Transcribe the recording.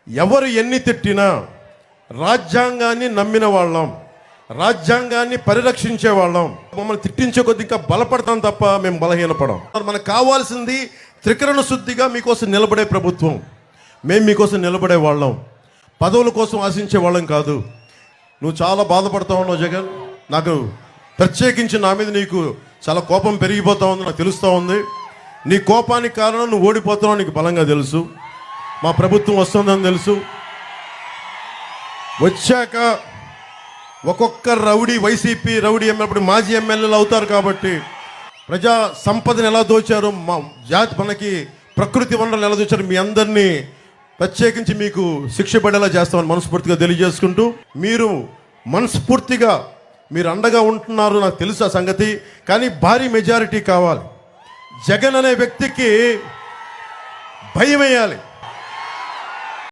ఎవరు ఎన్ని తిట్టినా రాజ్యాంగాన్ని నమ్మిన వాళ్ళం, రాజ్యాంగాన్ని పరిరక్షించే వాళ్ళం. మమ్మల్ని తిట్టించే కొద్ది ఇంకా బలపడతాం తప్ప మేము బలహీనపడం. మనకు కావాల్సింది త్రికరణ శుద్ధిగా మీకోసం నిలబడే ప్రభుత్వం. మేము మీకోసం నిలబడే వాళ్ళం, పదవుల కోసం ఆశించే వాళ్ళం కాదు. నువ్వు చాలా బాధపడతా ఉన్నావు జగన్. నాకు ప్రత్యేకించి నా మీద నీకు చాలా కోపం పెరిగిపోతా ఉంది, నాకు తెలుస్తూ ఉంది. నీ కోపానికి కారణం నువ్వు ఓడిపోతున్నావు, నీకు బలంగా తెలుసు. మా ప్రభుత్వం వస్తుందని తెలుసు. వచ్చాక ఒక్కొక్క రౌడీ, వైసీపీ రౌడీ ఎమ్మెల్యే మాజీ ఎమ్మెల్యేలు అవుతారు. కాబట్టి ప్రజా సంపదను ఎలా దోచారు, మా జాతి మనకి ప్రకృతి వనరులను ఎలా దోచారు, మీ అందరినీ ప్రత్యేకించి మీకు శిక్ష పడేలా చేస్తామని మనస్ఫూర్తిగా తెలియజేసుకుంటూ, మీరు మనస్ఫూర్తిగా మీరు అండగా ఉంటున్నారు, నాకు తెలుసు ఆ సంగతి. కానీ భారీ మెజారిటీ కావాలి. జగన్ అనే వ్యక్తికి భయం వేయాలి.